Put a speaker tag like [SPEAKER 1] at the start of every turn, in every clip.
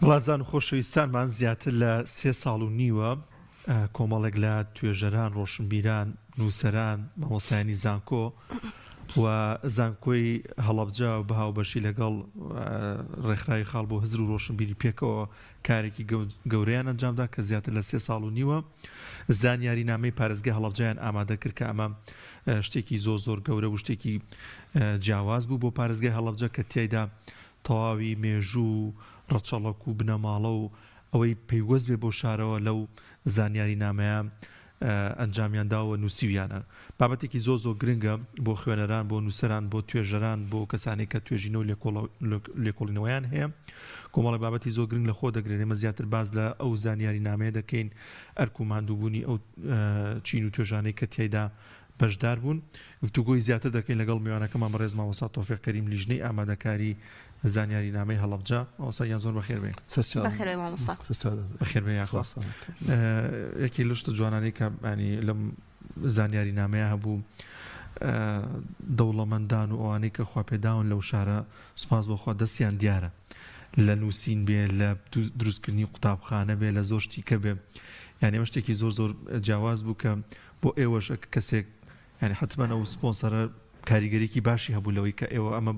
[SPEAKER 1] بەڵازان و خۆشەویستانمان زیاتر لە 3 ساڵ و نیوە کۆمەڵێک لە توێژەران، ڕۆشنبیران، نووسەران، مامۆستایانی زانکۆ و زانکۆی هەڵەبجە و بەهاوبەشی لەگەڵ ڕێکخراوی خاڵ بۆ هزر و ڕۆشنبیری پێکەوە کارێکی گەورەیان ئەنجامدا کە زیاتر لە 3 ساڵ و نیوە زانیارینامەی پارێزگای هەڵەبجەیان ئامادە کرد کە ئەمە شتێکی زۆر گەورە و شتێکی جیاواز بوو بۆ پارێزگای هەڵەبجە کە تیایدا تەواوی مێژوو ڕەچەڵک و بنەماڵە و ئەوەی پەیوەست بێ بۆ شارەوە لەو زانیارینامەیە ئەنجامیانداوە نووسیویانە. بابەتێکی زۆر گرنگە بۆ خوێنەران، بۆ نووسەران، بۆ توێژەران، بۆ کەسانێک کە توێژینەوە لێکۆڵینەوەیان هەیە. کۆمەڵی بابەتی زۆر گرنگ لە خۆ دەگرێت. ئێمە زیاتر باز لە ئەو زانیارینامەیە دەکەین ئەرک و ماندووبوونی ئەو چین و توێژانەی کە تیایدا بەشدار بوون. گفتوگۆی زیاتر دەکەین لەگەڵ میوانەکەمان بەڕێز مامۆستا تۆفیق کەریم لیژنەی ئامادەکاری زانیارینامەی هەڵەبجە. مامۆستایان زۆر بەخێر بێ.
[SPEAKER 2] بەخێر مامۆستا.
[SPEAKER 1] بەخێر بێ یاخواست. یەکی لە شتە جوانانەی کە ینی لەم زانیارینامەیە هەبوو دەوڵەمەندان و ئەوانەی کە خواپێداون لەو شارە سوپاس بۆخوا دەستیان دیارە لە نووسین بێ، لە دروستکردنی قوتابخانە بێ، لە زۆر شتی کە بێ. یعنی ئەمە شتێکی زۆر جیاواز بوو کە بۆ ئێوەش کەسێک یعنی حتمما ئەو سپۆنسەرە کاریگەریکی باشی هەبوو لەوەی کە ئێوە ئەمە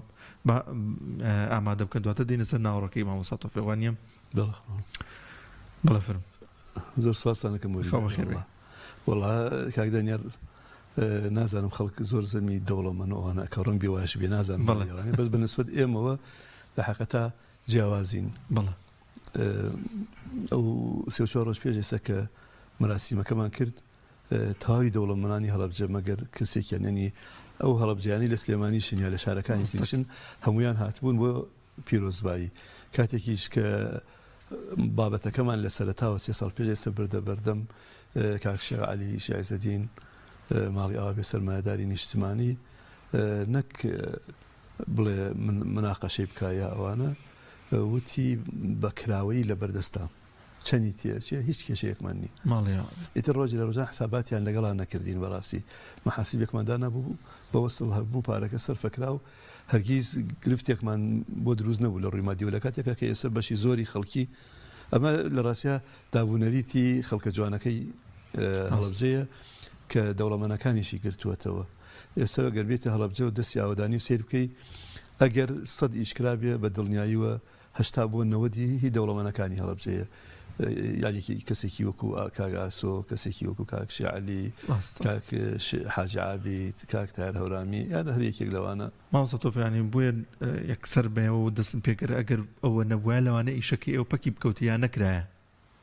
[SPEAKER 1] ئامادە بکەن دواتە دێنە سەر ناوەڕەکەی مامۆستا تۆفیق وانییە. بەڵێ فرم.
[SPEAKER 3] زۆر سوپاسانەکەم وەڵا کاک دانیار نازانم خەڵک زۆر زەمی دەوڵەمەندەوانە کە ڕەنگ بێوایش بێ نازانم بەس بەنسبەت ئێمەوە لە حەقەتا جیاوازین.
[SPEAKER 1] بەڵێ
[SPEAKER 3] ئەو 34 ڕۆژ پێش ئێستا کە مەراسیمەکەمان کرد تاوی دەوڵەمەندانی هەڵەبجە مەگەر کەسێکیان نەنی ئەو هەڵەبجیانی لە سلێمانیشن یا لە شارەکانی تریشن هەمویان هاتبوون بۆ پیرۆزبایی. کاتێکیش کە بابەتەکەمان لە سەرەتاوە 3 ساڵ پێش ئێستا بردە بەردەم کاک شێخ عەلی شیعزەدین ماڵی ئاوا بێ سەرمایەداری نیشتمانی نەک بڵێ مناقەشەی بکایە ئەوانە وتی بەکراوەی لە بەردەستا چەندی تێچێ هیچ کێشەیەکمان نی
[SPEAKER 1] ماڵیا
[SPEAKER 3] ئیتر ڕۆژی لە ڕۆژان حساباتیان لەگەڵان نەکردین بەڕاستی مەحاسیبێکماندا نەبوو بە وەسڵ هەبوو پارەکە سەرفەکرا و هەرگیز گرفتێکمان بۆ دروست نەبوو لە ڕووی مادی و لە کاتێکە کە ئێستا بەشی زۆری خەڵکی ئەمە لە ڕاستیە دابوونەریتی خەڵکە جوانەکەی هەڵەبجەیە کە دەوڵەمەندەکانیشی گرتووەتەوە. ئێستا گەر بێتە هەڵەبجە و دەستی ئاوەدانی و سیر بکەی ئەگەر 100 ئیشکرا بێ بە دڵنیاییوە 80 بۆ 90 هی دەوڵەمەندەکانی هەڵەبجەیە. یعنی کەسێکی وەکو کاک ئاسۆ، کەسێکی وەکو کاک شێخ عەلی، کاک حاجی عابید، کاک تایر هەورامی، یان هەر یەکێک لەوانە.
[SPEAKER 1] مامۆستا تۆفیق ینی بۆیە یەکسەر بێەوە دەستم پێکرد ئەگەر ئەوە نەبووە لەوانە ئیشەکەی ئەو پەکی بکەوتی یان نەکرایە.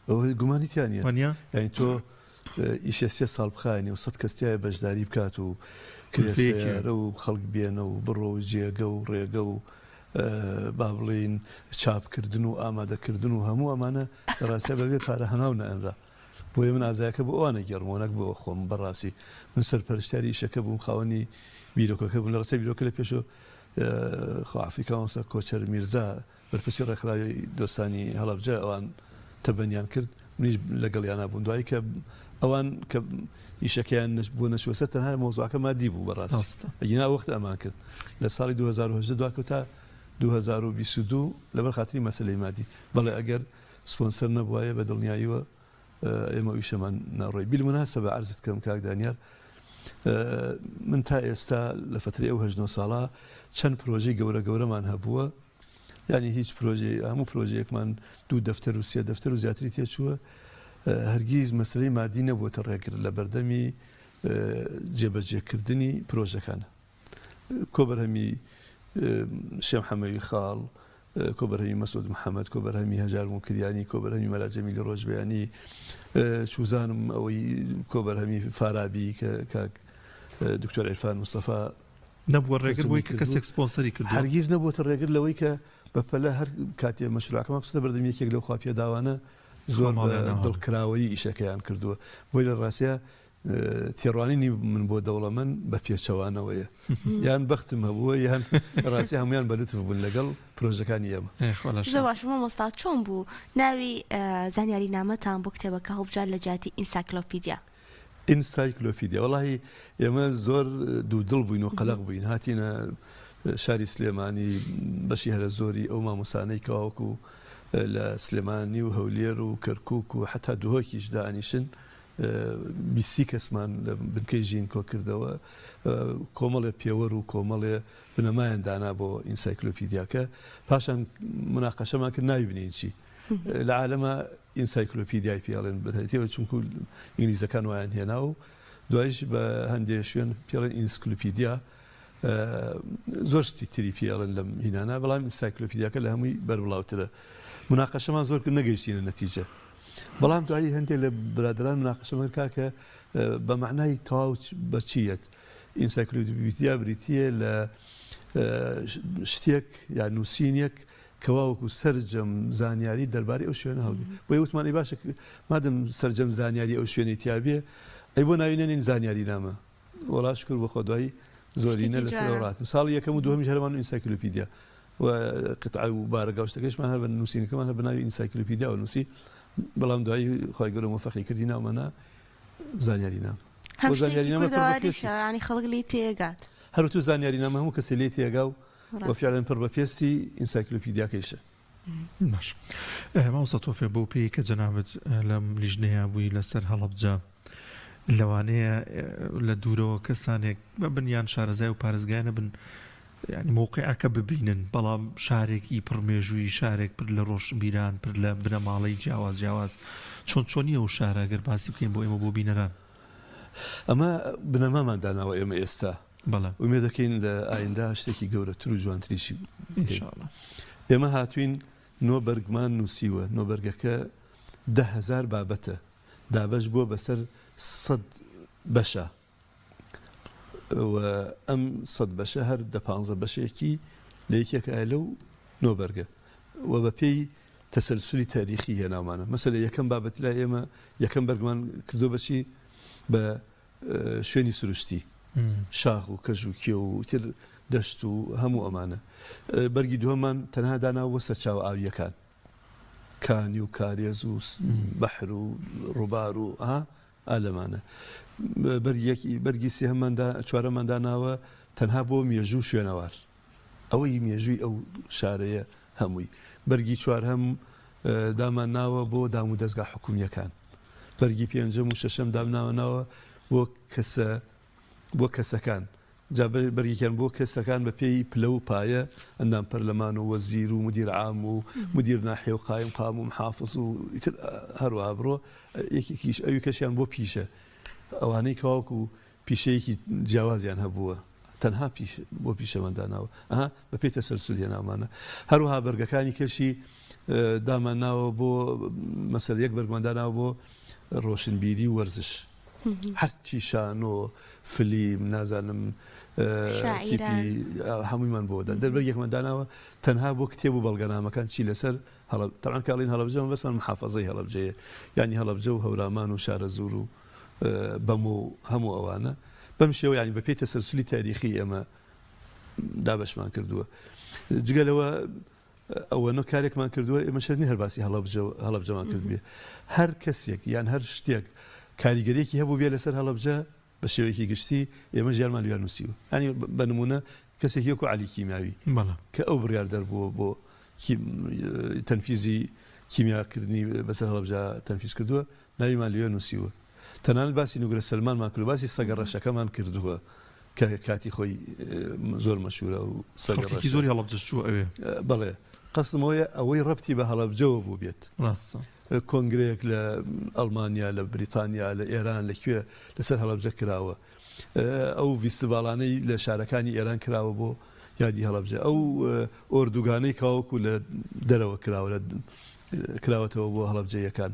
[SPEAKER 3] ئەوە گومانیتیانە
[SPEAKER 1] وانیا
[SPEAKER 3] یعنی تۆ ئیشە 3 ساڵ بخایەنی و 100 کەستیایە بەشداری بکات و کرێسەیارە و خەڵک بێنە و بڕۆ و جێگە و ڕێگە و با بڵین چاپکردن و ئامادەکردن و هەموو ئەمانە ڕاستە بەبێ پارە هەناو نەئەنرا. بۆیە من ئازایەکە بۆ ئەوانە گەڕمۆنەک بۆ خۆم بەڕاستی من سەرپەرشتیاری ئیشەکە بووم، خاوەنی بیرۆکەکە بوون. لە ڕاستە بیرۆکە لە پێشەوە خۆعافریکاوەسە کۆچەر میرزا بەرپرسی ڕێکخراوی دۆستانی هەڵەبجە ئەوان تەبەنیان کرد، منیش لەگەڵیان بوون. دوایی کە ئەوان کە ئیشەکەیان بۆ نەچوەسە تەنها مۆزوعەکە مادی بوو بەڕاستی ئەگینا وەخت ئەمان کرد لە ساڵی 2010 دواکە تا 2022 لەبەر خاتری مەسلەی مادی. بەڵێ ئەگەر سپۆنسەر نەبووایە بە دڵنیاییوە ئێمە ئیشەمان ناڕۆی. بیلموناسەبە عەرزت کەم کاک دانیار من تا ئێستا لە فترەی ئەو 89 ساڵە چەند پرۆژەی گەورەمان هەبووە، یعنی هیچ پرۆژەی هەموو پرۆژەیەکمان 2 دەفتەر و 3 دەفتەر و زیاتری تێچووە، هەرگیز مەسلەی مادی نەبووتە ڕێگرت لە بەردەمی جێبەجێکردنی پرۆژەکانە. کۆبەرهەمی شێخ محەمەوی خاڵ، کۆبەرهەمی مەسعود محەممەد، کۆبەرهەمی هەژار موکریانی، کۆبەرهەمی مەلا جەمیلی ڕۆژبەیانی، چوزانم ئەوەی کۆبەرهەمی فارابی کە کاک دکتۆر عیرفان مستەفا
[SPEAKER 1] نەبووە ڕێگر بووی کە کەسێک سپۆنسەری کرد.
[SPEAKER 3] هەرگیز نەبووتە ڕێگر لەوەی کە بەپەلە هەر کاتێ مەشروعەکەمان قسە بەردەم یەکێک لەو خوا پێداوانە زۆر دڵکراوەی ئیشەکەیان کردووە. بۆی لە ڕاستیە تێڕوانینی من بۆ دەوڵەمەند بە پێچەوانەوەیە یان بەختم هەبووە یان ڕاستی هەمویان بەلوتف بوون لەگەڵ پرۆژەکانی ئێمە.
[SPEAKER 2] زۆر مامۆستا چۆن بوو ناوی زانیارینامەتان بۆ کتێبەکە هەڵبژار لە جیاتی ئینسایکلۆپیدیا؟
[SPEAKER 3] ئینسایکلۆپیدیا وەڵاهی ئێمە زۆر دوودڵ بووین و قەلەق بووین. هاتینە شاری سلێمانی بەشی هەرە زۆری ئەو مامۆسانەی کەواوەکو لە سلێمانی و هەولێر و کەرکووک و حتا دوهۆکیش دانیشن 20 کەسمان لە بنکەی ژین کۆ کردەوە کۆمەڵێ پێوەەر و کۆمەڵێ بنەمایان دانا بۆ ئینسایکلۆپیدیاکە پاشان مناقەشەمان کرد ناوی بنین چی لە عالەمە ئینسایکلۆپیدیای پێڵێن بەتەوە چونکو ئینگلیزەکان وایان هێنا و دوایش بە هەندێک شوێن پێڵێن ئینسکلۆپیدیا زۆر شتی تری پێڵێن لەم هینانە بەڵام ئینسایکلۆپیدیاکە لە هەمووی بەربڵاوترە مناقەشەمان زۆر کرد نەگەیشتینە نەتیجە بەڵام دوایی هەندێک لە برادران مناقەشەمان کاکە بە معنای تەواو بەچیەت ئینسایکلۆپیدیا بریتیە لە شتێک یا نووسینێک کەواوەکو سەرجەم زانیاری دەربارەی ئەو شوێنە هەڵبی بۆ وتمانی باشە مادەم سەرجەم زانیاری ئەو شوێنی تیابێ ئەی بۆ ناوینێنین زانیاری نامە وەڵاش کرد بە خۆدوایی زۆرینە لەسەر ڕات ساڵی یەکەم و دووەمی هەرمان و ئینسایکلۆپیدیا و قطعه و بارەگا و شتەکەشمان هەر بە نووسینەکەمان هەر بە ناوی ئینسایکلۆپیدیا و نووسی بەڵام دوایی خۆی گەورە موفەقی کردی ناومەنا زانیاری نام
[SPEAKER 2] زانیاری نامە خەڵک تێگات
[SPEAKER 3] هەروتو زانیاری نامە هەموو کەسێ لێ تێگا و وەفیاڵەن پڕ بە پێستی ئینسایکلۆپیدیاکەیشە
[SPEAKER 1] باش ماوسە تۆفێ بۆ پێی کە جەنابەت لەم لیژنەیە بووی لەسەر هەڵەبجە لەوانەیە لە دوورەوە کەسانێک بنیان شارەزای و پارێزگایانە بن ینی مووقعەکە ببینن بەڵام شارێکی پڕمێژووی شارێک پر لە ڕۆژبیران پر لە بنەماڵەی جیاواز چۆنیە و شارە گەر باسی بکەین بۆ ئێمە بۆ بینەران
[SPEAKER 3] ئەمە بنەمامان داناوە ئێمە ئێستا
[SPEAKER 1] بەڵێ
[SPEAKER 3] ومێ دەکەین لە ئایندا شتێکی گەورەتر و جوانتریشی ئێمە هاتوین نۆبەرگمان نووسیوە نۆبەرگەکە 10,000 بابەتە دابەش بووە بەسەر 100 بەشە و ئەم 100 بەشە هەر 15 بەشێکی لە یەکێک لەو نۆبەرگە و بە پێی تەسەلسولی تاریخی هێناومانە مەسەلە یەکەم بابەت لا ئێمە یەکەم بەرگمان کردو بەچی بە شوێنی سروشتی شاخ و کەژ و کێ و تر دەشت و هەموو ئەمانە بەرگی دووەمان تەنها داناوە بۆ سەرچاوە ئاویەکان کانی و کارێز و بەحر و ڕووبار و ئالەمانە بەرگی سێهەمماندا چوارەمانداناوە تەنها بۆ مێژوو شوێنەوار ئەوەی مێژووی ئەو شارەیە هەمووی بەرگی چوار هەم دامان ناوە بۆ دام و دەستگا حکومیەکان بەرگی پێنجەم و شەشەم دامناوە ناوە بۆ کەسەکان جا بەرگیکیان بۆ کەسەکان بە پێی پلە و پایە ئەندام پەرلەمان و وەزیر و مدیر عام و مدیر ناحیە و قایم قام و محافظ و هەروەها بڕۆ یەکێکیش ئەوی کەشیان بۆ پیشە ئەوانەی کەواوەکو و پیشەیەکی جیاوازیان هەبووە تەنها بۆ پیشەمەداناوە بە پێی تەسەلسول هێناومانە هەروەها بەرگەکانی کەشی دامان ناوە بۆ مەسەل یەک بەرگمانداناوە بۆ ڕۆشنبیری و وەرزش هەرچی شانۆ فلیم نازانم تیپی هەموویمان بۆ دەربەرگێکمان داناوە تەنها بۆ کتێب و بەڵگەنامەکان چی لەسەر تەعان کاڵین هەڵەبجەمە بەسمان محافەزەی هەڵەبجەیە یعنی هەڵەبجە و هەورامان و شارە زوور و هەموو ئەوانە بەم شێوە ینی بە پێی تەسەلسولی تاریخی ئێمە دابەشمان کردووە جگەلەوە ئەوەنە کارێکمان کردووە ئێمە شەرنی هەرباسی هەڵەبجەمان کردبێ هەر کەسێک یان هەر شتێک کاریگەرێکی هەبوو بێ لەسەر هەڵەبجە بە شێوەیەکی گشتی ئێمە ژیانمان لێوان نووسیوە ینی بە نمونە کەسێکی وەکو عەلی کیمیاوی کە ئەو بڕیار دەربووە بۆ تەنفیزی کیمیاکردنی بەسەر هەڵەبجە تەنفیز کردووە ناویمان لێوە نووسیوە تەنانەت باسی نوگرە سەلمانمان کرد باسی سەگەڕەشەکەمان کردووە کە کاتی خۆی زۆر مەشهورە و
[SPEAKER 1] سەگەڕەشی زۆری هەڵەبجەش چووە ئەوێ
[SPEAKER 3] بەڵێ قەسمەوەیە ئەوەی ڕەبتی بە هەڵەبجەوە بوو بێت کۆنگرەیەک لە ئەڵمانیا لە بریتانیا لە ئێران لەکوێ لەسەر هەڵەبجە کراوە ئەو ڤیستیڤاڵانەی لە شارەکانی ئێران کراوە بۆ یادی هەڵەبجە ئەو ئۆردوگانەی کاوەکو لە دەرەوە کراوەتەوە بۆ هەڵەبجەیەکان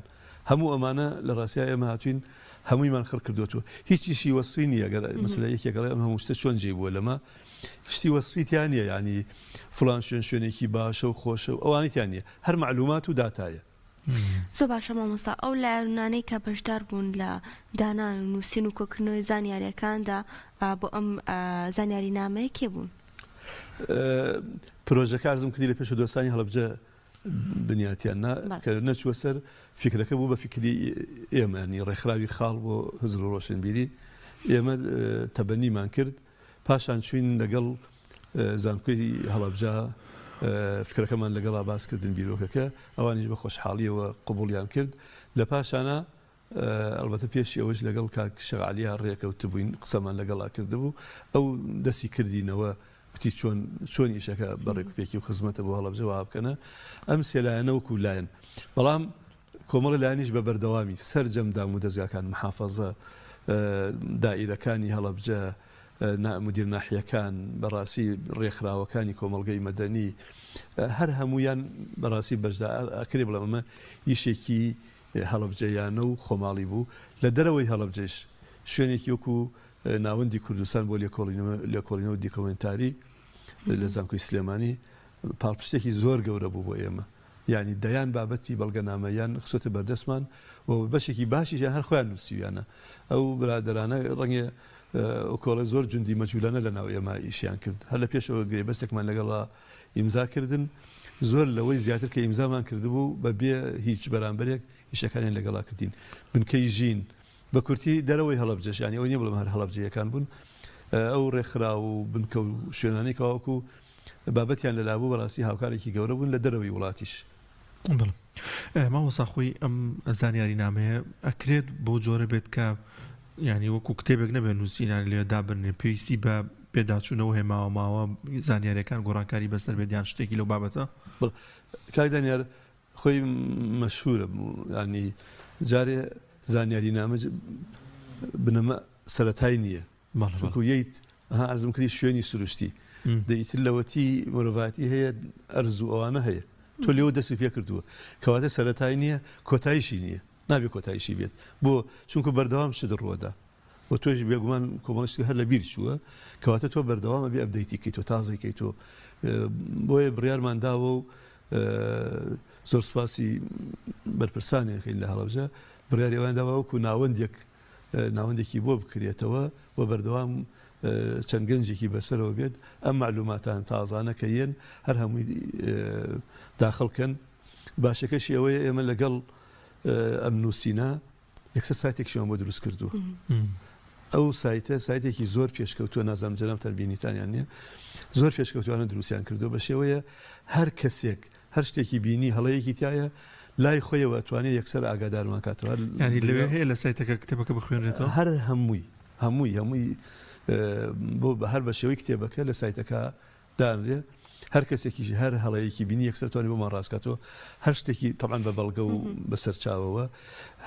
[SPEAKER 3] هەموو ئەمانە لە ڕاستیە ئێمە هاتوین هەموویمان خڕ کردوتەوە هیچیشی وەسفی نییە گەر مەسەلە یەکێکەڵێ ئەم هەموو شتە چۆن جێی بووە لەمە شتی وەسفیتیان نییە ینی فڵان شوێنێکی باشە و خۆشە و ئەوانیتیان نییە هەر معلومات و داتایە
[SPEAKER 2] زۆر باشە مامۆستا ئەو لایەنانەی کە بەشدار بوون لە دانان و نووسین و کۆکردنەوەی زانیاریەکاندا بۆ ئەم زانیاری نامەیە کێ بوون
[SPEAKER 3] پرۆژەکە ئارزم کردی لە پێش دۆستانی هەڵەبجە بنیاتیان کە نەچوە سەر فکرەکە بوو بە فکری ئێمە ینی ڕێکخراوی خاڵ بۆ حزب ڕۆشنبیری ئێمە تەبەنیمان کرد پاشان چوین لەگەڵ زانکۆی هەڵەبجە فکرەکەمان لەگەڵا باسکردن بیرۆکەکە ئەوانیش بە خۆشحاڵیەوە قبوڵیان کرد لە پاشانە ئەلبەتە پێشی ئەوەش لەگەڵ کاک شەغالیە ڕێکەوت بووین قسەمان لەگەڵا کردبوو ئەو دەستی کردینەوە وتی چۆن ئیشەکە بەڕێکوپێکی و خزمەتە بۆ هەڵەبجەوە بکەنە ئەم سێلایەنە وەکو لایەن بەڵام کۆمەڵە لایەنیش بە بەردەوامی سەرجەمدام و دەزگاکان محافەزە دائیرەکانی هەڵەبجە مدیر ناحیەکان بەڕاستی ڕێکخراوەکانی کۆمەڵگەی مەدەنی هەر هەمویان بەڕاستی بەشدا ئەکرێ بڵێم ئەمە ئیشێکی هەڵەبجەیانە و خۆماڵی بوو لە دەرەوەی هەڵەبجەش شوێنێکی وەکو ناوەندی کوردستان بۆ لێکۆڵینەوە دیکۆمنتاری لە زانکۆی سلێمانی پاڵپشتێکی زۆر گەورە بوو بۆ ئێمە یعنی دەیان بابەتی بەڵگەنامەیان خسوتە بەردەستمان و بەشێکی باشیشیان هەر خۆیان نووسیویانە ئەو برادرانە ڕەنگە کۆڵە زۆر جوندی مەجوولانە لە ناو ئێمە ئیشیان کرد هەر لە پێشەوە گرێبەستێکمان لەگەڵا ئیمزاکردن زۆر لەوەی زیاتر کە ئیمزامان کردبوو بەبێ هیچ بەرامبەرێک ئیشەکانیان لەگەڵا کردین بنکەی ژین بە کورتی دەرەوەی هەڵەبجەشانی ئەو نیە بڵم هەر هەڵەبجەیەکان بوون ئەو ڕێکخرا و بنکە و شوێنانی کاوەکو بابەتیان لەلابوو بەڕاستی هاوکارێکی گەورە بوون لە دەرەوەی وڵاتیش
[SPEAKER 1] ماوەسا خۆی ئەم زانیاری نامەیە ئەکرێت بۆ جۆرە بێت کە ینی وەکو کتێبێک نەبێت نووسینان لێ دابنێ پێویستی بە پێداچوونەوە هێماوە ماوە زانیاریەکان گۆڕانکاری بەسەر بێت یان شتێکی لەو بابەتە
[SPEAKER 3] کاک دانیار خۆی مەشهورە ینی جارێ زانیاری نامە بنەمە سەرەتای نییە چونکو یەیت ئەرزم کردی شوێنی سروشتی دەیتر لەوەتی مرۆڤاتی هەیە ئەرز و ئەوانە هەیە تۆ لێوە دەستی پێ کردووە کەواتە سەرەتای نییە کۆتاییشی نییە نابێ کۆتاییشی بێت بۆ چونکو بەردەوام شت ڕووەدا و تۆش بێگومان کۆمەڵشتی هەر لە بیری چووە کەواتە تۆ بەردەوامە بێ ئەبدەیتی کەیت تۆ تازەی تۆ بۆیە بڕیارمان داوە و زۆر سپاسی بەرپرسانێکین لە هەڵەبجە بڕیاری ئەوان داوە وەکو ناوەندێکی بۆ بکرێتەوە و بەردەوام چەند گەنجێکی بەسەرەوە بێت ئەم معلوماتان تازانە کە یەن هەر هەمووی داخڵکەن باشەکەشی ئەوەیە ئێمە لەگەڵ ئەم نووسینە یەکسەر سایتێکشیان بۆ دروست کردووە ئەو سایتێکی زۆر پێشکەوتووە نازانم جەرام تەربینیتانیان نییە زۆر پێشکەوتوانە دروستیان کردو بە شێوەیە هەر کەسێک هەر شتێکی بینی هەڵەیەکی تایە لای خۆیەوە ئەتوانێت یەکسەر ئاگادارمان کاتەوە
[SPEAKER 1] ینی لەوێ هەیە لە سایتەکە کتێبەکە بخوێنرێتەوە
[SPEAKER 3] هەر هەمووی بۆ هەر بە شێوەی کتێبەکە لە سایتەکە دانرێ هەر کەسێکیژی هەر هەڵەیەکی بینی یەکسەر توانێت بۆمان ڕاستکاتەوە هەر شتێکی تەبعاً بە بەڵگە و بەسەر چاوەوە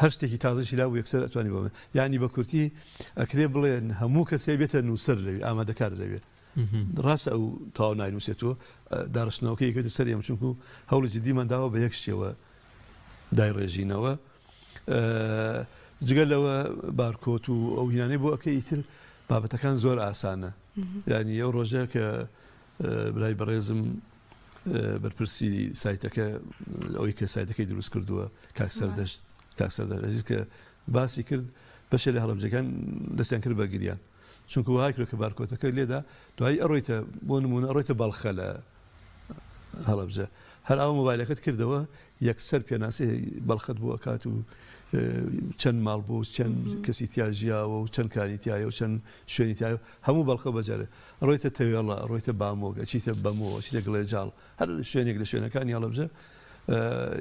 [SPEAKER 3] هەر شتێکی تازەشی لا و یەکسەر ئەتوانی بۆ یعنی بە کورتی ئەکرێ بڵێن هەموو کەسێ بێتە نووسەر لەوێ ئامادەکار لەوێ ڕاستە ئەو تاوا ناینووسێتەوە داڕشتنەوەکەی کردو سەر ئێمە چونکو هەوڵی جدیمان داوە بە یەک شێوە دایڕێژینەوە جگەل لەوە بارکۆت و ئەو هینانەی بۆ ئەکەی ئیتر بابەتەکان زۆر ئاسانە یعنی ئەو ڕۆژە کە برای بەڕێزم بەرپرسی سایتەکە ئەوەی کە سایتەکەی دروست کردووە کاک سەردەشت کە باسی کرد بەشێ لە هەڵەبجەکان دەستیان کرد بە گریان چونکە وهای کرد کە بارکۆتەکە لێدا دوایی ئەڕۆیتە بۆ نمونە ئەڕۆیتە باڵخە لە هەڵەبجە هەر ئەو مۆبایلەکەت کردەوە یەکسەر پێناسی بەڵخەت بۆ ئەکات و چەند ماڵ بوو چەند کەسی تیاژیاوە و چەند کاری تایە و چەند شوێنی تایە هەموو بەڵخە بەجارێ ڕۆیتە تەوێڵە ڕۆیتە بامۆگە چیتە بەمەوە چیتە گڵێجاڵ هەر شوێنێک لە شوێنەکانی هەڵەبجە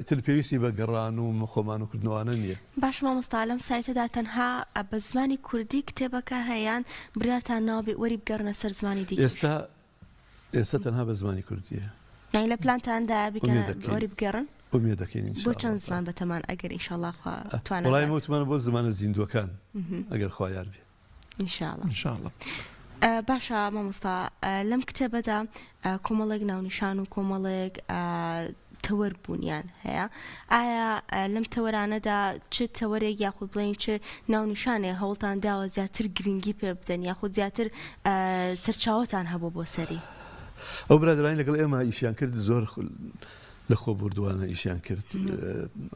[SPEAKER 3] تر پێویستی بە گەڕان و خۆمان و کردنەوەوانە نییە
[SPEAKER 2] باش مامۆستا لەم سایتەدا تەنها بە زمانی کوردی کتێبەکە هەیەیان بریارتان ناوبێ وەری بگەڕنە سەر زمانی دیکە
[SPEAKER 3] ئێستا تەنها بە زمانی کوردیە
[SPEAKER 2] یعنی لە پلانتاندا بکەن وەری بگەڕن
[SPEAKER 3] ئومێ دەکەین
[SPEAKER 2] بۆ چەند زمان بەتەمان ئەگەر ئینشاءڵڵا توانێت
[SPEAKER 3] وەڵای وتمانە بۆ زمانە زیندوەکان ئەگەر خوا یار بێ
[SPEAKER 2] ئینشاءڵڵا باشە مامۆستا لەم کتێبەدا کۆمەڵێک ناونیشان و کۆمەڵێک تەوەربوونیان هەیە ئایا لەم تەوەرانەدا چ تەوەرێک یاخود بڵێن چ ناونیشانێ هەوڵتان داوە زیاتر گرنگی پێ بدەن یاخود زیاتر سەرچاوەتان هەبوو بۆ سەری
[SPEAKER 3] ئەو برادرانی لەگەڵ ئێمە ئیشیان کرد زۆر لە خۆ بردووانە ئیشیان کرد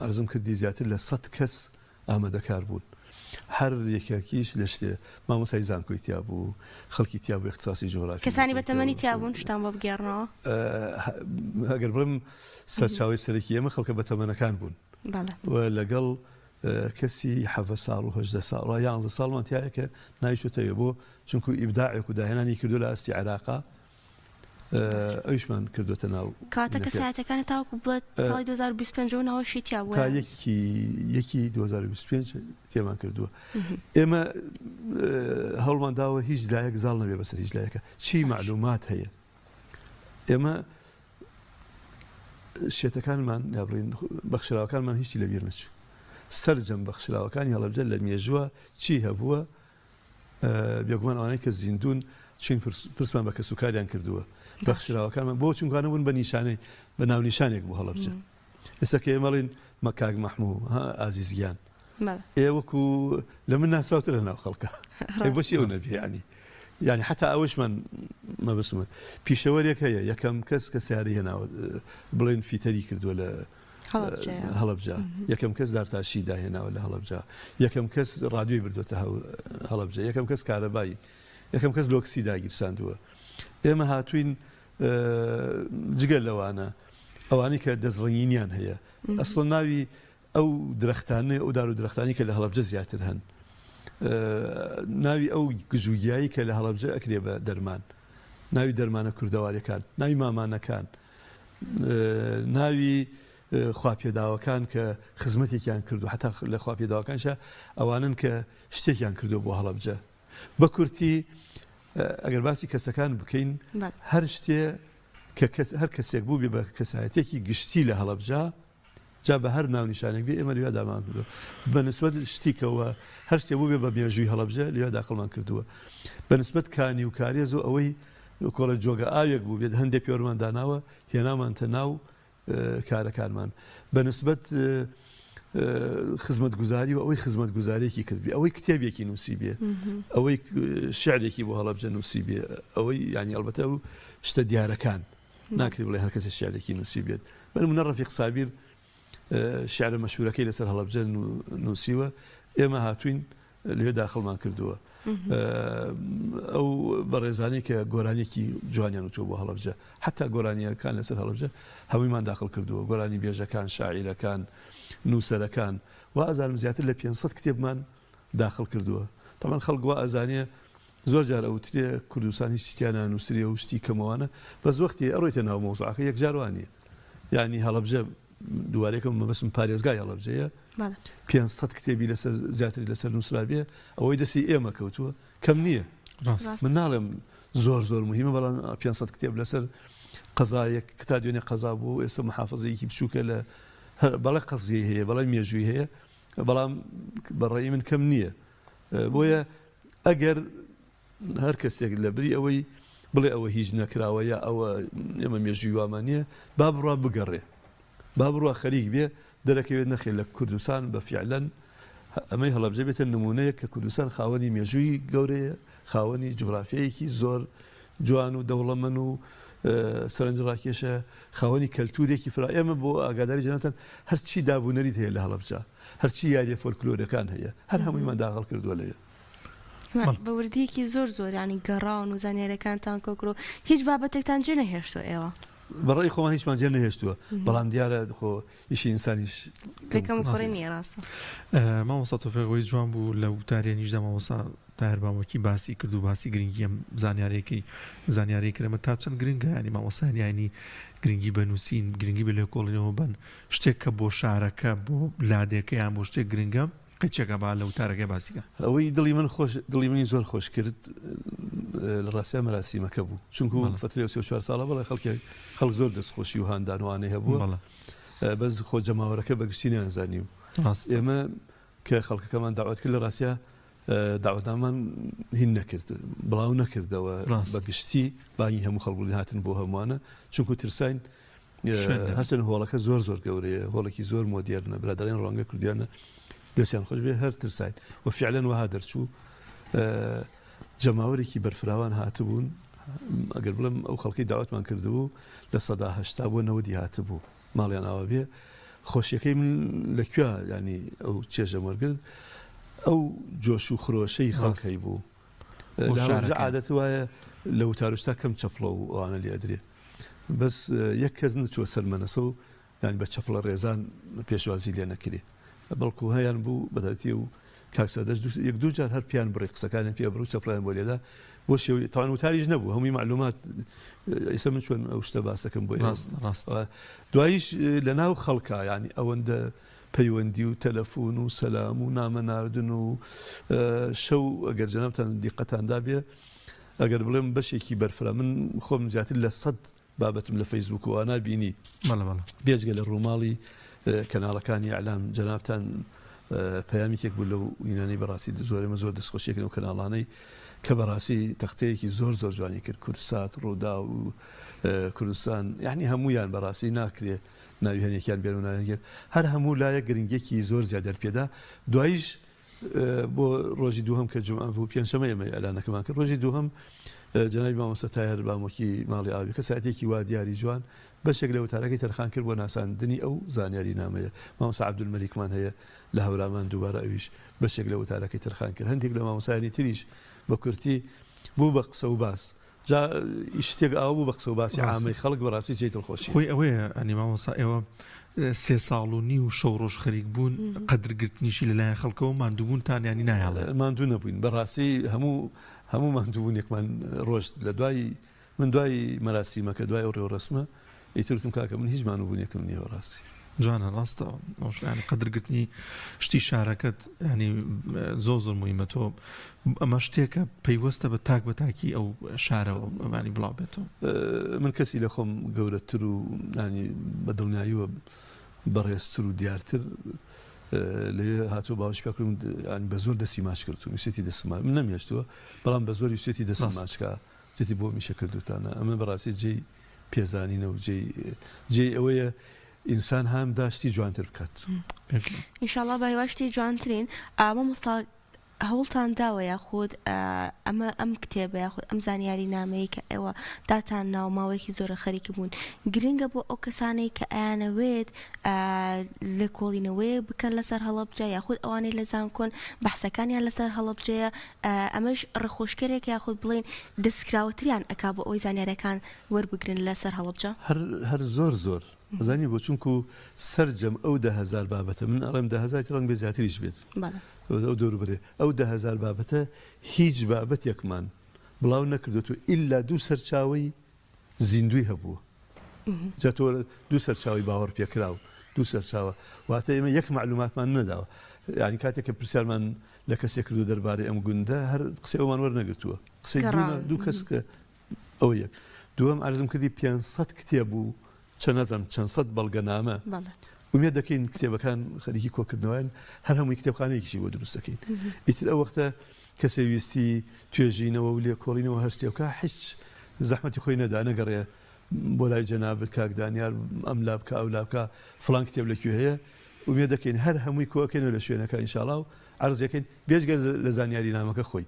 [SPEAKER 3] ئەرزم کردی زیاتر لە 100 کەس ئامادەکار بوون هەر یەکێکیش لە شتێ مامۆسای زانکۆی تیا بوو خەڵکی تیا بوو اختصاسی جۆرافی
[SPEAKER 2] کەسانی بەتەمەنی تیا بوون شتان بۆ بگێڕنەوە
[SPEAKER 3] ئەگەر بڵێم سەرچاوی سەرەکی ئێمە خەڵکە بەتەمەنەکان بوون و لەگەڵ کەسی 7 ساڵ و 8 ساڵ و 11 ساڵمان تایە کە نایچۆتەوێ بۆ چونکو ئیبداعێک و داهێنانی کردو لە ئاستی عێراقا ئەویشمان کردوتە ناو
[SPEAKER 2] کاتە کە سایەتەکانی تاوەکو بڵێت ساڵی 2025 نەوەشی تیا بووە
[SPEAKER 3] تا یەکی 2025 تێمان کردووە. ئێمە هەوڵمان داوە هیچ لایەک زاڵ نەبێ بەسەر هیچ لایەکە چی معلومات هەیە. ئێمە شێتەکانمان یا بڵین بەخشراوەکانمان هیچی لەبیر نەچوو. سەرجەم بەخشراوەکانی هەڵەبجە لە مێژووە چی هەبووە بێگومان ئەوانەی کە زیندون چین پرسمان بە کەسوکاریان کردووە. بەخشراوەکانمان بۆ چونکانە بوون بە ناونیشانێک بوو هەڵەبجە. ئێستا کە ئێمەڵین مەکاک مەحموو ئازیزگیان ئێوەکو لە من ناسراوتر لە ناو خەڵکە بۆچی ئەو نەبی ینی حتا ئەوشمان مەبسمە پیشەوەرێک هەیە یەکەم کەس کە سیاری هێناوە بڵێن فیتەری کردووە لە هەڵەبجە یەکەم کەس دارتاشی داهێناوە لە هەڵەبجە یەکەم کەس ڕادیۆی بردوێتە هەڵەبجە یەکەم کەس کارەبایی یەکەم کەس لۆکسی داگیرساندووە. ئێمە هاتوین جگەل لەوانە ئەوانی کە دەستڕنگینیان هەیە ئەسڵ ناوی ئەو درەختانە ئەو دار و درەختانی کە لە هەڵەبجە زیاتر هەن ناوی ئەو گژوگیایی کە لە هەڵەبجە ئەکرێ بە دەرمان ناوی دەرمانە کوردەوارەکان ناوی مامانەکان ناوی خواپێداوەکان کە خزمەتێکیان کردو حتا لە خواپێداوەکانشە ئەوانن کە شتێکیان کردو بۆ هەڵەبجە بە کورتی ئەگەر باسی کەسەکان بکەین هەر شتێ هەر کەسێک بوو بێ بە کەسایەتێکی گشتی لە هەڵەبجە جا بە هەر ناونیشانێک بێ ئێمە لێوە دامان کردووە بە نسبەت شتیکەوە هەر شتێ بوو بێ بە مێژووی هەڵەبجە لێوە داخڵمان کردووە بە نسبەت کانی و کارێز و ئەوەی کۆڵە جۆگە ئاوێک بوو بێت هەندێک پێوەرمان داناوە هێنامانتە ناو کارەکانمان بە نسبەت خزمەت گوزاری و ئەوەی خزمەت گوزارێکی کردبی ئەوەی کتێبێکی نووسی بێ ئەوەی شعرێکی بۆ هەڵەبجە نووسی بێ ئەوەی ینی ئەلبەتە و شتە دیارەکان ناکرێت بڵێ هەر کەسێک شعرێکی نووسی بێت بەنمونە ڕەفیق سابیر شعرە مەشهورەکەی لەسەر هەڵەبجە نووسیوە ئێمە هاتوین لێ داخڵمان کردووە ئەو بەڕێزانەی کە گۆرانێکی جوانیان وتووە بۆ هەڵەبجە حتا گۆرانیەکان لەسەر هەڵەبجە هەموویمان داخڵ کردووە گۆرانی بێژەکان شاعیرەکان نووسەرەکان و ئازانم زیاتر لە 500 کتێبمان داخڵ کردووە تەمان خەڵک وا ئەزانێ زۆر جار ئەوترێ کوردستان هیچ شتیانە نووسری و شتی کەمەوانە بەس وەختی ئەڕۆیتە ناو مەوزوعەکە یەک جاروانیە ینی هەڵەبجە دووارێکم مەبەسم پارێزگای هەڵەبجەیە 500 کتێبی لەسەر زیاتری لەسەر نووسرابێ ئەوەی دەستی ئێمە کەوتووە کەم نییە من ناڵێم زۆر مهمە بەڵام 500 کتێب لەسەر قەزایەک کتا دوێنێ قەزا بوو ئێستا محافظەیەکی بچووکە لە بەڵێ قەزیە هەیە بەڵام مێژووی هەیە بەڵام بەڕێی من کەم نییە بۆیە ئەگەر هەر کەسێک لە بری ئەوەی بڵێ ئەوە هیچ نەکراوە یا ئەوە ئێمە مێژووی وامانە با بڕوا بگەڕێ با بڕوا خەریک بێ دەرەکەوێت نەخێت لە کوردستان بە فیعلەن ئەمەی هەڵەبجە بێتە نمونەیە کە کوردستان خاوەنی مێژووی گەورەیە خاوەنی جوغرافیەیەکی زۆر جوان و دەوڵەمەند و سەرنج ڕاکێشە خاوەنی کەلتورێکی فرا ئێمە بۆ ئاگاداری جەنابەتان هەرچی دابوونەریت هەیە لە هەڵەبجە هەرچی یاریە فۆلکلۆرەکان هەیە هەر هەموویمان داخڵ کردووە لەوێ
[SPEAKER 2] بە وردیەکی زۆر ینی گەڕاون و زانیاریەکانتان کۆکرۆ هیچ بابەتێکتان جێ نەهێشتووە ئێوە
[SPEAKER 3] بەڕێی خۆمان هیچمان جێ نەهێشتووە بەڵام دیارە خۆ ئیشی ئینسانیش
[SPEAKER 1] مامۆستا تۆفێقەوەی جوان بوو لە وتارێنیشدا مامۆستا تاهربامۆکی باسی کرد و باسی گرنگی ئەم زانیاری کرەمە تا چەند گرنگە ینی مامۆسایانی گرنگی بەنووسین گرنگی بە لێکۆڵینەوە بن شتێک کە بۆ شارەکە بۆ لادێکەیان بۆ شتێک گرنگە قچێکە با لە وتارەکە باسیکە
[SPEAKER 3] ئەوەی دڵی منی زۆر خۆش کرد لە ڕاستیا مەراسیمەکە بوو چونکو فترەی 34 ساڵە بەڵێ خەڵک زۆر دەستخۆشی و هاندانوانەی هەبووە بەس خۆ جەماوەرەکە بەگشتی نەیانزانی و ئێمە کە خەڵکەکەمان داوات کرد لە ڕاستیا داوەتامان هین نەکرد بڵاو نەکردەوە بەگشتی بانی هەموو خەڵبوونی هاتن بۆ هەمووانە چونکو ترساین هەرچەند هۆڵەکە زۆر گەورەیە هۆڵێکی زۆر مۆدیێرنە برادرێن ڕەنگە کوردیانە دەستیان خۆش بێ هەر ترساین و فعلەن وها دەرچوو جەماوەرێکی بەرفراوان هاتبوون ئەگەر بڵم ئەو خەڵکی داوەتمان کردبوو لە 180 بۆ 90 هاتبوو ماڵیان ئاوا بێ خۆشیەکەی من لەکوێ ینی ئەو چێژە وەرگرت ئەو جۆش و خرۆشەی خەڵکەی بوو عادەت وایە لە وتارشتا کەم چەپڵە و ئەوانە لێدرێ بەس یەک کەس نچوە سەرمەنەسە و ینی بە چەپڵە ڕێزان پێشوازی لێ نەکرێ بەڵکو هەیان بوو بەداتی و کاکسەدەش یەک دوو جار هەر پیان بڕی قسەکانیان پێ بڕ و چەپڕیان بۆ لێدا بۆ شێوەی تاوان وتاریش نەبوو هەمووی معلومات ئێستا من چۆن ئەو شتە باسەکەم بۆ دواییش لە ناو خەڵکە یعنی ئەوەندە پەیوەندی و تەلەفۆن و سەلام و نامە ناردن و شەو ئەگەر جەنابتان دیقەتاندا بێ ئەگەر بڵێم بەشێکی بەرفرە من خۆم زیاتر لە 100 بابەتم لە فەیسبوک و ئانا بینی بێجگە لە ڕووماڵی کەناڵەکانی ئەعلام جەنابتان پەیامێک بوو لەو یونانی بەڕاستی زۆرمە زۆر دەستخۆشیەکەن و کەناڵانەی کە بەڕاستی تەختەیەکی زۆر زۆر جوانی کرد کورسات ڕوودا و کوردستان یعنی هەمویان بەڕاستی ناکرێ ناوی هەنێکیان بێن و ناوێنگێت هەر هەموو لایە گرنگێکی زۆر زیاد دەرپێدا دواییش بۆ ڕۆژی دووهەم کە جومعە بوو پێنجشەمە ئێمە ئەلانەکەمان کرد ڕۆژی دووهەم جەنابی مامۆستا تاهێر بامۆکی ماڵی ئاوی کە ساعتێکی وا دیاری جوان بەشێک لە وتارەکەی تەرخان کرد بۆ ناساندنی ئەو زانیاری نامەیە مامۆستا عەبدولمەلیکمان هەیە لە هەورامان دووبارە ئەویش بەشێک لە وتارەکەی تەرخان کرد هەندێک لە مامۆسایانی تریش بە کورتی بوو بە قسە و باس جا شتێک ئاو بوو بە قسە و باسی عامەی خەڵک بەڕاستی جێی دڵخۆشی
[SPEAKER 1] خۆی ئەوەیە ئەنی مامۆستا ئێوە 3 ساڵ و نی و شەو ڕۆژ خەریک بوون قەدرگرتنیشی لەلایەن خەڵکەوە ماندووبوونتان ینی نایاڵێ
[SPEAKER 3] ماندوو نەبووین بەڕاستی هەموو ماندووبوونێکمان ڕۆشت لە من دوای مەراسیمەکە دوای ئەو ڕێوەڕەسمە ئیترتم کاکە من هیچ ماندووبوونێکم نییە ڕاستی
[SPEAKER 1] جوانە ڕاستە ینی قەدرگرتنی شتی شارەکەت ینی زۆر مهمە تۆ ئەمە شتێکە پەیوەستە بە تاک بە تاکی ئەو شارەوە ئەمانی بڵاو بێتەوە
[SPEAKER 3] من کەسی لە خۆم گەورەتر و ینی بە دڵنیاییوە بەڕێزتر و دیارتر لێ هاتووە باوەش پێکردم بە زۆر دەستی ماچ کرد و ویسێتی دەسم من نەمیێشتووە بەڵام بە زۆر ویسێتی دەسم ماچکە جێتی بۆ میشە کردوتانە ئەمە بەڕاستی جێی پێزانینە و جێی ئەوەیە ئینسان هەم داشتی جوانتر بکات
[SPEAKER 2] ئینشاڵڵا بەهێواشتی جوانترین مامۆستا هەوڵتان داوە یاخود ئەم کتێبە یاخود ئەم زانیاری نامەیە کە ئێوە داتان ناو ماوەیەکی زۆرە خەریکی بوون گرنگە بۆ ئەو کەسانەی کە ئەیانەوێت لە کۆڵینەوەی بکەن لەسەر هەڵەبجە یاخود ئەوانەی لە زانکۆن بەحسەکانیان لەسەر هەڵەبجەیە ئەمەش ڕخۆشکەرێک یاخود بڵێن دەستکراوەتریان ئەکا بۆ ئەوی زانیاریەکان وەربگرن لەسەر هەڵەبجە
[SPEAKER 3] هەر زۆر زانی بۆ چونکو سەرجەم ئەو 10,000 بابەتە من ئەڵێم 10,000 ڕەنگ بێ زیاتریش بێت ئەو دەوروبەرێ ئەو 10,000 بابەتە هیچ بابەتێکمان بڵاو نەکردوێت و ئیلا دوو سەرچاوی زیندوی هەبووە جا تۆ دوو سەرچاوی باوەڕ پێکراو دوو سەرچاوە واتە ئێمە یەک معلوماتمان نەداوە یعنی کاتێک کە پرسیارمان لە کەسێک کردو دەربارەی ئەم گوندە هەر قسەی ئەومان وەرنەگرتووە قسەی دوو کەس کە ئەو یەک دووەم عەرزم کردی 500 کتێب و چەند سەد بەڵگەنامە ومێ دەکەین کتێبەکان خەریکی کۆکردنەوەیان هەر هەمووی کتێبخانەیەکیشی بۆ دروستەکەین ئیتر ئەو وەختە کەسێ ویستی توێژینەوە و لێکۆڵینەوە هەر شتێکە هیچ زەحمەتی خۆی نەدا نەگەڕێ بۆ لای جەنابەت کاک دانیار ئەم لابکە ئەو لابکە فڵان کتێب لەکوێ هەیە ومێ دەکەین هەر هەمووی کۆکەینەوە لە شوێنەکە ئینشاڵڵا و عەرزەکەین بێجگە لە زانیاری نامەکە خۆی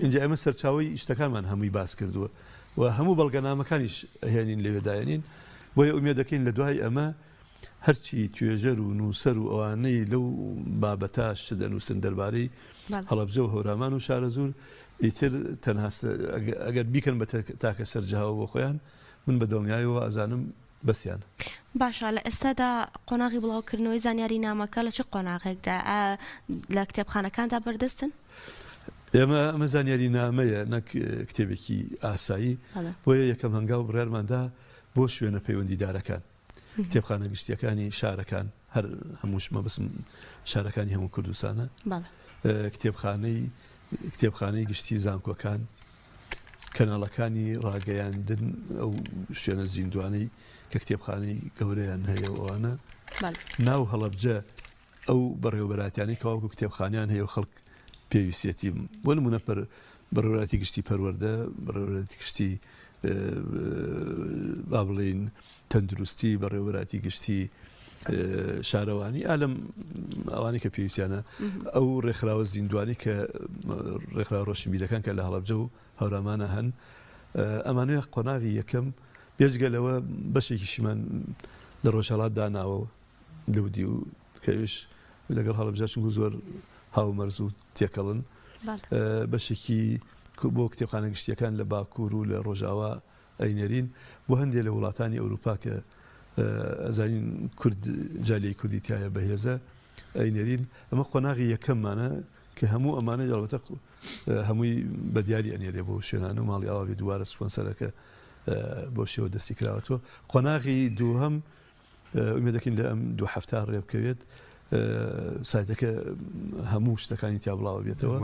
[SPEAKER 3] اینجا ئێمە سەرچاوی شتەکانمان هەمووی باس کردووە و هەموو بەڵگەنامەکانیش هێنین لەوێدایەنین بۆیە ئومێ دەکەین لە دوای ئەمە هەرچی توێژەر و نووسەر و ئەوانەی لەو بابەتاش دەنووسن دەربارەی هەڵەبجە و هەورامان و شارە زۆر ئیتر تەنها ئەگەر بیکەن بە تاکە سەرجەهاوە بۆ خۆیان من بە دڵنیایەوە ئەزانم بەسییان
[SPEAKER 2] باشە لە ئێستادا قۆناغی بڵاوکردنەوەی زانیاری نامەکە لە چه قۆناغێکدا لە کتێبخانەکاندا بەردەستن؟
[SPEAKER 3] ئێمە زانیاری نامەیە نەک کتێبێکی ئاسایی بۆیە یەکەم هەنگاو بڕێرماندا بۆ شوێنە پەیوەندیدارەکان کتێبخانە گشتیەکانی شارەکان هەر هەمووشمە بسم شارەکانی هەموو کوردستانە کتێبخانەی گشتی زانکۆکان کەناڵەکانی ڕاگەیاندن ئەو شوێنە زیندوانەی کە کتێبخانەی گەورەیان هەیە ئەوانە ناو هەڵەبجە ئەو بەڕێوەبەراتیانی کەواکو کتێبخانیان هەیە و خەڵک پێویستێتی بۆ نمونە بەڕێوەبەراتی گشتی پەروەردە بەڕێوەبەراتی گشتی با بڵێن تەندروستی بەڕێوەبەراتی گشتی شارەوانی ئالم ئەوانەی کە پێویستیانە ئەو ڕێکخراوە زیندوانی کە ڕێکخراوە ڕۆشنبیرەکان کە لە هەڵەبجە و هەورامانە هەن ئەمانوێ قۆناغی یەکەم بێجگە لەوە بەشێکیشیمان لە ڕۆژهەڵات داناوە لەودی و کەویش لەگەڵ هەڵەبجە چونکو زۆر هاومەرز و تێکەڵن بەشێکی بۆ کتێبخانە گشتیەکان لە باکوور و لە ڕۆژاوا ئەینەرین بۆ هەندێک لە وڵاتانی ئەوروپا کە ئەزانین کورد جالێی کوردی تایە بەهێزە ئەینەرین ئەمە قۆناغی یەکەممانە کە هەموو ئەمانە جەڵبەتە هەمووی بە دیاری ئەنێرێ بۆ شوێنانە و ماڵی ئاوا بێ دووارە سپۆنسەرەکە بۆ شێوە دەستی کراوەتەوە. قۆناغی دووهەم ئومێ دەکەین لە ئەم دوو هەفتە ڕێ بکەوێت سایتەکە هەموو شتەکانی تیا بڵاوە بێتەوە.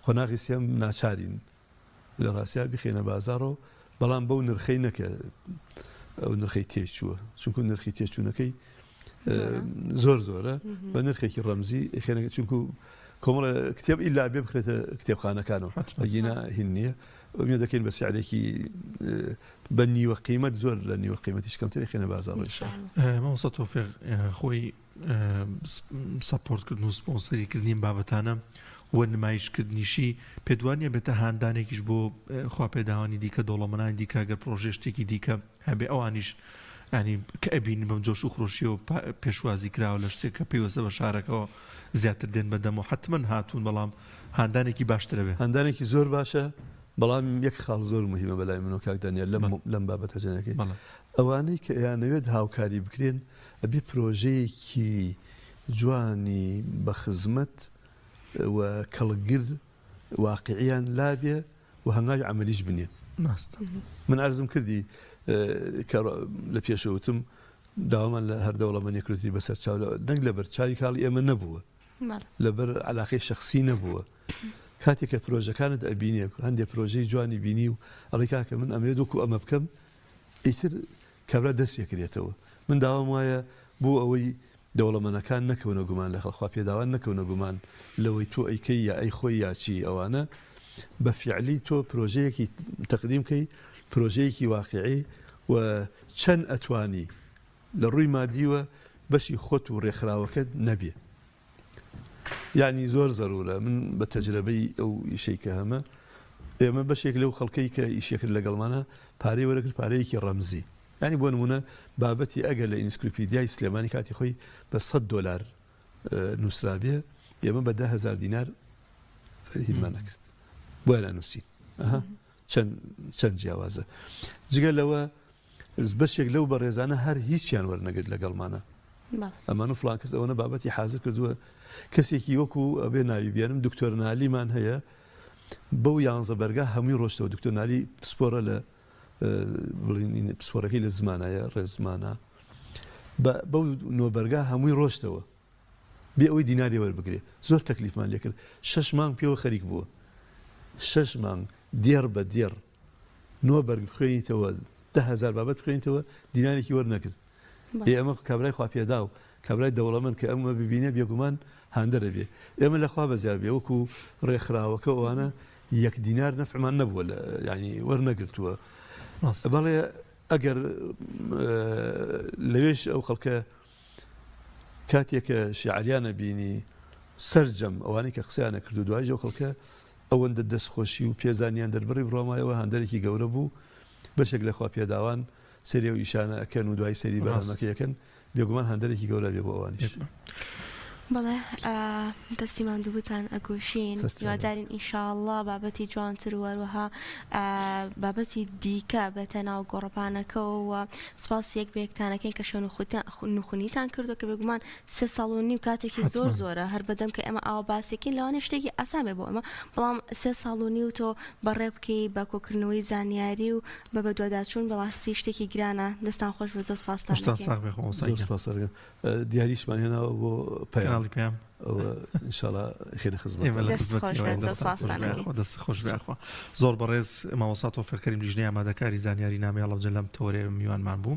[SPEAKER 3] قۆناغی سێم ناچارین لە ڕاستیا بخێنە بازاڕەوە، بەڵام بەو نرخەی نەکە ئەو نرخەی تێچووە، چونکو نرخی تێچوونەکەی زۆر زۆرە بە نرخێکی ڕەمزی خێنەکە، چونکو کۆمەڵە کتێب ئیلا بێ بخرێتە کتێبخانەکانەوە ئەگینا هین نییە. ئەوێ دەکەین بە سیعرێکی بە نیوە قیمەت زۆر لە نیوە قیمەتیش کەمتری خێنە بازاڕێشە.
[SPEAKER 1] مامۆستا تۆفیق خۆی ساپۆرتکردن و سپۆنسەریکردنی بابەتانە وە نمایشکردنیشی پێدوانیە بێتە هاندانێکیش بۆ خواپێداوانی دیکە دۆڵەمەنانی دیکە گەر پرۆژێشتێکی دیکە هەبێ ئەوانیش ینی کە ئەبین بەم جۆش و خۆشی و پێشوازی کراوە لە شتێک کە پێوەستە بە شارەکەەوە زیاتر دێن بەدەم و حتمما هاتوون، بەڵام هاندانێکی باشترە بێ.
[SPEAKER 3] هاندانێکی زۆر باشە، بەڵام یەک خاڵ زۆر مهمە بەلای من و کاک دانیێل لەم بابەتە جەنەکەی ئەوانەی کە ئەیانەوێت هاوکاری بکرێن ئەبێ پرۆژەیەکی جوانی بە خزمەت و کەڵگر واقعیان لابێ و هەنگاوی عملیش بنێ. من عەرزم کردی لە پێشەوتم داوامان لە هەر دەوڵەمەندی کردی بەسەر چاو نەک لەبەر چاوی کاڵی ئێمە نەبووە، لەبەر عەلاقەی شەخسی نەبووە. کاتێک کە پرۆژەکانت ئەبینێ هەندێک پرۆژەی جوانی بینی و ئەڵێ کاکە من ئەمێ دووکو ئەمە بکەم، ئیتر کابرا دەستێکرێتەوە. من داوام وایە بۆ ئەوەی دەوڵەمەندەکان نەکەونە گومان لە خەڵخوا پێداوان نەکەونە گومان لەوەی تۆ ئەیکەی یا ئەی خۆی یاچی ئەوانە بە فیعلی تۆ پرۆژەیەکی تەقدیمکەی، پرۆژەیەکی واقعی و چەند ئەتوانی لە ڕووی مادیوە بەشی خۆت و ڕێکخراوەکەت نەبێ. یعنی زۆر زەرورە. من بە تەجربەی ئەو ئیشەی کە هەمە ئێمە بەشێک لەو خەڵکەی کە ئیشێکرد لەگەڵمانە پارەی وەرەگرت، پارەیەکی ڕەمزی. ینی بۆ نمونە بابەتی ئەگەر لە ئینسکلۆپیدیای سلێمانی کاتی خۆی بە $100 نووسرابێ، ئێمە بە $10,000 هیلمان نەکرد بۆیە نانووسین. چەند جیاوازە. جگە لەوە بەشێک لەو بەڕێزانە هەر هیچیان وەرنەگرت لەگەڵمانە. ئەمان و فڵان کەس ئەوەنە بابەتی حازر کردووە. کەسێکی وەکو ئەبێ ناوی بێنم دکتۆر نالیمان هەیە، بەو 11 بەرگا هەمووی ڕۆشتەوە. دکتۆر نالی پسپۆرە لە پسپۆرەکەی لە زمانایە ڕێزمانە، بەو 9 بەرگا هەمووی ڕۆشتەوە بێ ئەوەی دیناری وەربگرێ. زۆر تەکلیفمان لێ کرد. 6 مانگ پێوە خەریک بووە، 6 مانگ دێر بە دێر 9 بەرگ بخوێنیتەوە، 10,000 بابەت بخوێنیتەوە، دینارێکی وەرنەگرت. ئێمە کابرای خواپێدا و کابرای دەوڵەمەند کە ئەمە ببینێ بێگومان هاندەرە بێ. ئێمە لەخوا بەزیار بێ وەکو ڕێکخراوەکە ئەوانە 1 دینار نەفعمان نەبووە، ینی وەرنەگرتووە. بەڵێ ئەگەر لەوێش ئەو خەڵکە کاتێکە شیعریانە بینی سەرجەم ئەوانەی کە قسەیانە کرد و دوایش ئەو خەڵکە ئەوەندە دەستخۆشی و پێزانیان دەربڕی بڕۆمایەوە هەندێکی گەورە بوو. بەشێک لە خواپێداوان سەری و ئیشانە ئەکەن و دوای سەری بەرهەمەکەیەکەن، بێگومان هەندێکی گەورە بێ بۆ ئەوانیش.
[SPEAKER 2] بەڵێ دەستیمان دووبتان ئەگۆشین، یادارین ئینشاءڵڵا بابەتی جوانتر و هەروەها بابەتی دیکە بێتە ناو گۆڕەپانەکەەوە. سپاس یەک بەیەکتانەکەین کە شوێن نوخونیتان کردو کە بێگومان 3 ساڵ و نیو کاتێکی زۆر زۆرە، هەر بەدەم کە ئێمە ئاوا باسێکین لەوانێ شتێکی ئاسامێ بۆ ئەمە، بەڵام 3 ساڵ و نیو تۆ بەڕێ بکەی بە کۆکردنەوەی زانیاری و بە بەدواداچوون بەڵاستی شتێکی گرانە. دەستان خۆش بە زۆر سپاستان
[SPEAKER 3] دیاریشمان هێناوە بۆ پەیام
[SPEAKER 1] پێم
[SPEAKER 3] ئینشاءڵڵا خێرە خزمەت
[SPEAKER 1] دەست خۆش بێخوا. زۆر بەڕێز مامۆستا تۆفیق کەریم لیژنەی ئامادەکاری زانیاری نامی ئەڵەو جەلەم تۆرێ میوانمان بوو.